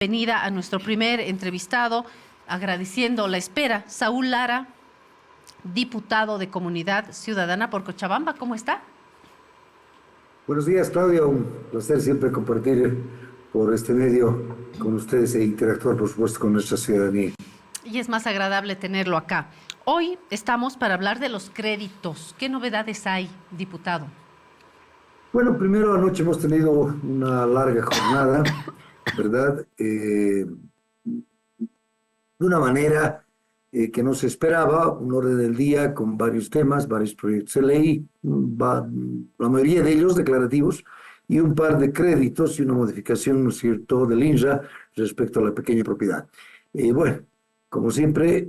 Bienvenida a nuestro primer entrevistado, agradeciendo la espera. Saúl Lara, diputado de Comunidad Ciudadana por Cochabamba, ¿cómo está? Buenos días, Claudia. Un placer siempre compartir por este medio con ustedes e interactuar, por supuesto, con nuestra ciudadanía. Y es más agradable tenerlo acá. Hoy estamos para hablar de los créditos. ¿Qué novedades hay, diputado? Bueno, primero anoche hemos tenido una larga jornada, ¿verdad? De una manera que no se esperaba, un orden del día con varios temas, varios proyectos de ley, la mayoría de ellos declarativos, y un par de créditos y una modificación, ¿no es cierto?, del INRA respecto a la pequeña propiedad. Bueno, como siempre,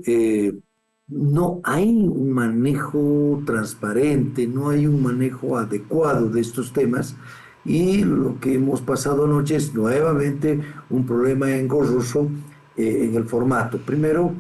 no hay un manejo transparente, no hay un manejo adecuado de estos temas, y lo que hemos pasado anoche es nuevamente un problema engorroso en el formato. Primero,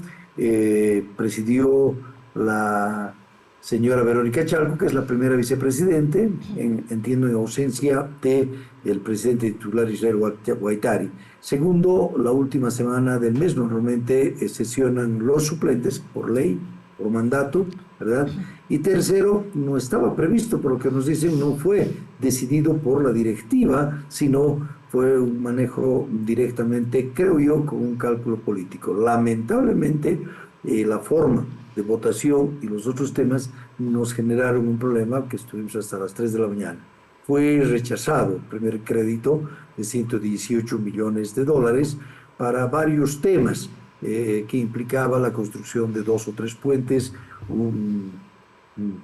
presidió la señora Verónica Chalco, que es la primera vicepresidente, entiendo en ausencia del presidente titular Israel Guaitari. Segundo, la última semana del mes normalmente sesionan los suplentes por ley, por mandato, ¿verdad? Y tercero, no estaba previsto, por lo que nos dicen, no fue decidido por la directiva, sino fue un manejo directamente, creo yo, con un cálculo político. Lamentablemente, la forma de votación y los otros temas nos generaron un problema que estuvimos hasta las 3 de la mañana. Fue rechazado el primer crédito de 118 millones de dólares para varios temas que implicaba la construcción de 2 o 3 puentes, un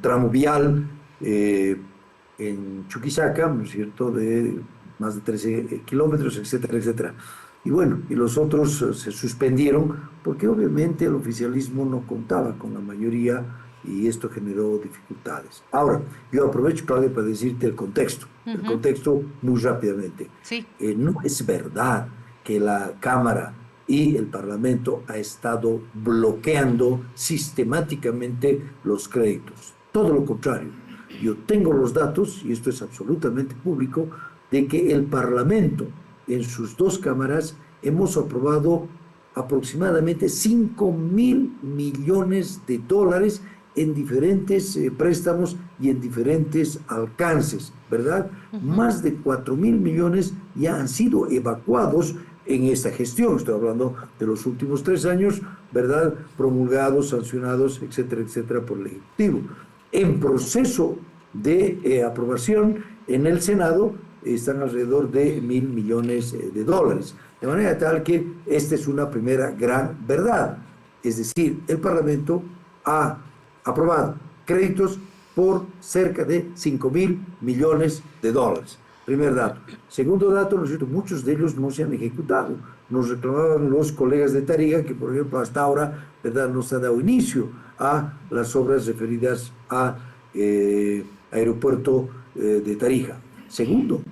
tramo vial en Chuquisaca, ¿no es cierto?, de más de 13 kilómetros, etcétera, etcétera. Y bueno, y los otros se suspendieron porque obviamente el oficialismo no contaba con la mayoría y esto generó dificultades. Ahora, yo aprovecho, Claudia, para decirte el contexto muy rápidamente. Sí. No es verdad que la Cámara y el Parlamento ha estado bloqueando sistemáticamente los créditos. Todo lo contrario. Yo tengo los datos, y esto es absolutamente público, de que el Parlamento, en sus dos cámaras, hemos aprobado aproximadamente 5.000 millones de dólares en diferentes préstamos y en diferentes alcances, ¿verdad? Más de 4.000 millones ya han sido evacuados en esta gestión. Estoy hablando de los últimos 3 años, ¿verdad? Promulgados, sancionados, etcétera, etcétera, por el Ejecutivo. En proceso de aprobación en el Senado están alrededor de 1.000 millones de dólares. De manera tal que esta es una primera gran verdad. Es decir, el Parlamento ha aprobado créditos por cerca de 5.000 millones de dólares. Primer dato. Segundo dato, ¿no es cierto?, muchos de ellos no se han ejecutado. Nos reclamaban los colegas de Tarija que, por ejemplo, hasta ahora, ¿verdad?, no se ha dado inicio a las obras referidas a aeropuerto de Tarija. Segundo,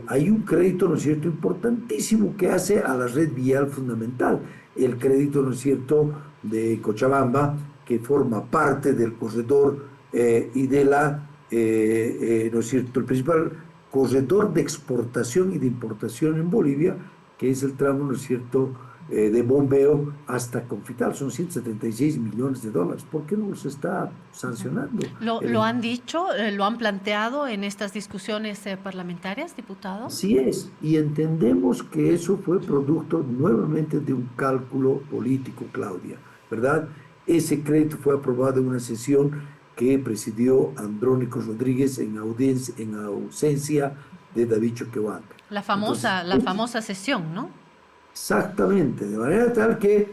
hay un crédito, ¿no es cierto?, importantísimo que hace a la red vial fundamental. El crédito, ¿no es cierto?, de Cochabamba, que forma parte del corredor y de la, ¿no es cierto?, el principal corredor de exportación y de importación en Bolivia, que es el tramo, ¿no es cierto?, de bombeo hasta Confital. Son 176 millones de dólares. ¿Por qué no los está sancionando? ¿Lo han dicho, lo han planteado en estas discusiones parlamentarias, diputado? Así es, y entendemos que eso fue producto nuevamente de un cálculo político, Claudia, ¿verdad? Ese crédito fue aprobado en una sesión que presidió Andrónico Rodríguez en ausencia de David Choquehuanca. La Entonces, famosa sesión, ¿no? exactamente, de manera tal que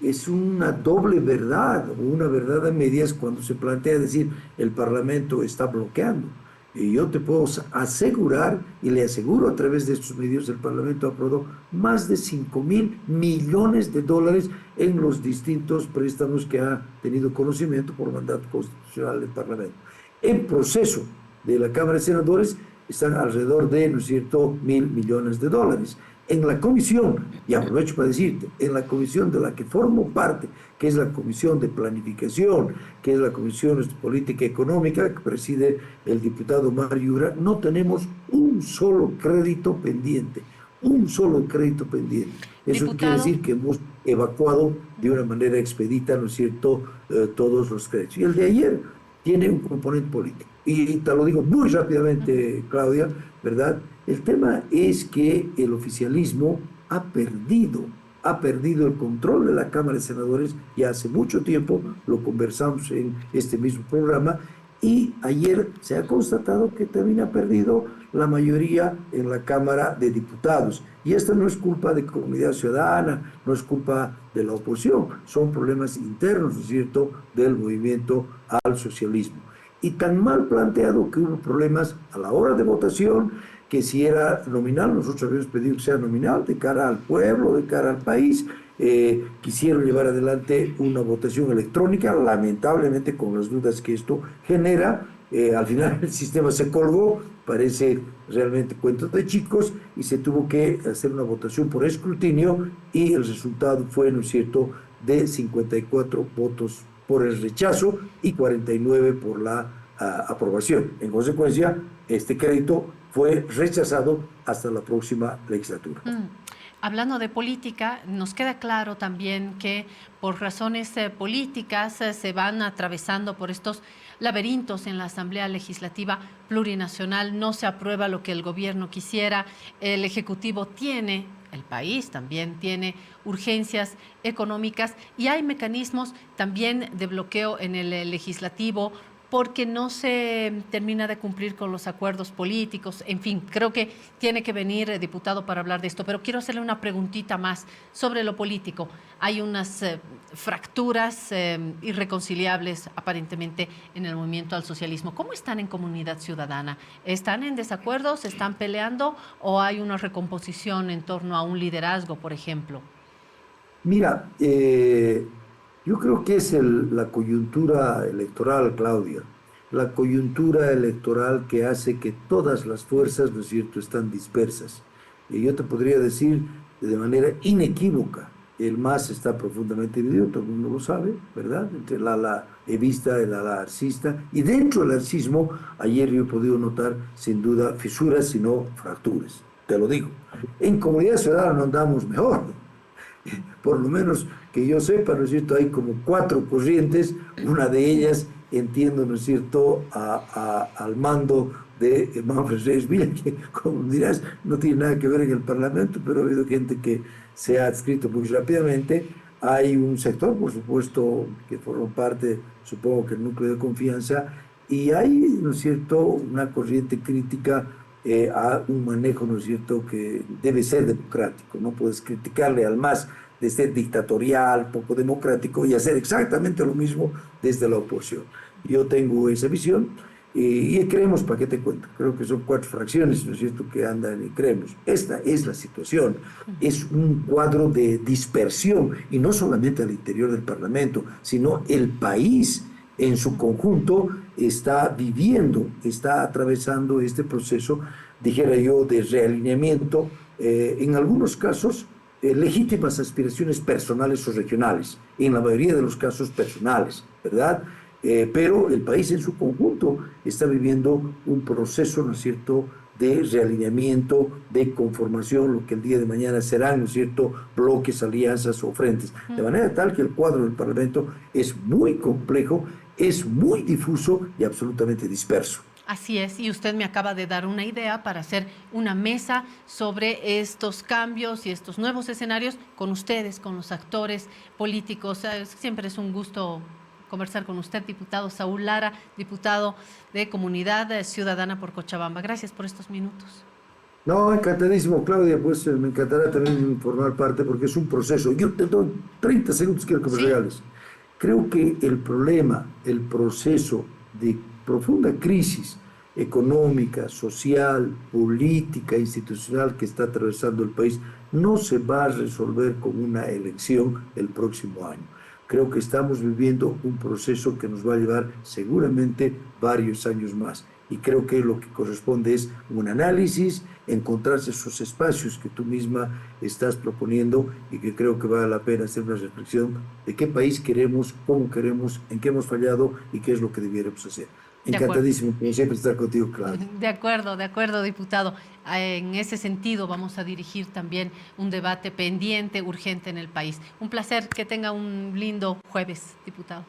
es una doble verdad, o una verdad a medias cuando se plantea decir el Parlamento está bloqueando. Y yo te puedo asegurar, y le aseguro a través de estos medios, el Parlamento aprobó más de 5.000 millones de dólares en los distintos préstamos que ha tenido conocimiento por mandato constitucional del Parlamento. En proceso de la Cámara de Senadores están alrededor de, ¿no es cierto?, 1.000 millones de dólares. En la comisión, y aprovecho para decirte, en la comisión de la que formo parte, que es la Comisión de Planificación, que es la Comisión de Política Económica, que preside el diputado Mario Yura, no tenemos un solo crédito pendiente, un solo crédito pendiente. Eso quiere Diputado, decir que hemos evacuado de una manera expedita, ¿no es cierto?, todos los créditos. Y el de ayer tiene un componente político. Y te lo digo muy rápidamente, Claudia, ¿verdad? El tema es que el oficialismo ha perdido el control de la Cámara de Senadores ya hace mucho tiempo, lo conversamos en este mismo programa, y ayer se ha constatado que también ha perdido la mayoría en la Cámara de Diputados. Y esto no es culpa de Comunidad Ciudadana, no es culpa de la oposición, son problemas internos, ¿no es cierto?, del movimiento al socialismo. Y tan mal planteado que hubo problemas a la hora de votación, que si era nominal, nosotros habíamos pedido que sea nominal de cara al pueblo, de cara al país. Quisieron llevar adelante una votación electrónica, lamentablemente con las dudas que esto genera. Al final el sistema se colgó, parece realmente cuento de chicos, y se tuvo que hacer una votación por escrutinio y el resultado fue, ¿no es cierto?, de 54 votos por el rechazo y 49 por la aprobación. En consecuencia, este crédito fue rechazado hasta la próxima legislatura. Hablando de política, nos queda claro también que por razones políticas se van atravesando por estos laberintos en la Asamblea Legislativa Plurinacional, no se aprueba lo que el gobierno quisiera, el Ejecutivo tiene, el país también tiene urgencias económicas y hay mecanismos también de bloqueo en el legislativo porque no se termina de cumplir con los acuerdos políticos. En fin, creo que tiene que venir, diputado, para hablar de esto. Pero quiero hacerle una preguntita más sobre lo político. Hay unas fracturas irreconciliables, aparentemente, en el movimiento al socialismo. ¿Cómo están en Comunidad Ciudadana? ¿Están en desacuerdo? ¿Se están peleando? ¿O hay una recomposición en torno a un liderazgo, por ejemplo? Mira, yo creo que es la coyuntura electoral, Claudia, la coyuntura electoral que hace que todas las fuerzas, ¿no es cierto?, están dispersas. Y yo te podría decir de manera inequívoca, el MAS está profundamente dividido, todo el mundo lo sabe, ¿verdad?, entre el ala evista, el ala arcista, y dentro del arcismo, ayer yo he podido notar, sin duda, fisuras, sino fracturas, te lo digo. En Comunidad Ciudadana no andamos mejor, por lo menos que yo sepa, ¿no es cierto?, hay como 4 corrientes, una de ellas, entiendo, ¿no es cierto?, al mando de Manfred Reyes Villa, que, como dirás, no tiene nada que ver en el Parlamento, pero ha habido gente que se ha adscrito muy rápidamente. Hay un sector, por supuesto, que forma parte, supongo que el núcleo de confianza, y hay, ¿no es cierto?, una corriente crítica a un manejo, ¿no es cierto?, que debe ser democrático. No puedes criticarle al MAS de ser dictatorial, poco democrático y hacer exactamente lo mismo desde la oposición. Yo tengo esa visión y creemos, ¿para qué te cuento? Creo que son 4 fracciones, ¿no es cierto?, que andan y creemos. Esta es la situación, es un cuadro de dispersión y no solamente al interior del Parlamento, sino el país en su conjunto está viviendo, está atravesando este proceso, dijera yo, de realineamiento, en algunos casos legítimas aspiraciones personales o regionales, en la mayoría de los casos personales, ¿verdad? Pero el país en su conjunto está viviendo un proceso, ¿no es cierto?, de realineamiento, de conformación, lo que el día de mañana serán, ¿no es cierto?, bloques, alianzas o frentes. De manera tal que el cuadro del Parlamento es muy complejo, es muy difuso y absolutamente disperso. Así es, y usted me acaba de dar una idea para hacer una mesa sobre estos cambios y estos nuevos escenarios con ustedes, con los actores políticos. Siempre es un gusto conversar con usted, diputado Saúl Lara, diputado de Comunidad Ciudadana por Cochabamba. Gracias por estos minutos. No, encantadísimo, Claudia, pues me encantará también formar parte porque es un proceso. Yo te doy 30 segundos, quiero que me Sí, regales. Creo que el problema, el proceso de profunda crisis económica, social, política, institucional que está atravesando el país no se va a resolver con una elección el próximo año. Creo que estamos viviendo un proceso que nos va a llevar seguramente varios años más. Y creo que lo que corresponde es un análisis, encontrarse esos espacios que tú misma estás proponiendo y que creo que vale la pena hacer una reflexión de qué país queremos, cómo queremos, en qué hemos fallado y qué es lo que debiéramos hacer. De acuerdo. Encantadísimo, como siempre, estar contigo, Claudio. De acuerdo, diputado. En ese sentido vamos a dirigir también un debate pendiente, urgente en el país. Un placer, que tenga un lindo jueves, diputado.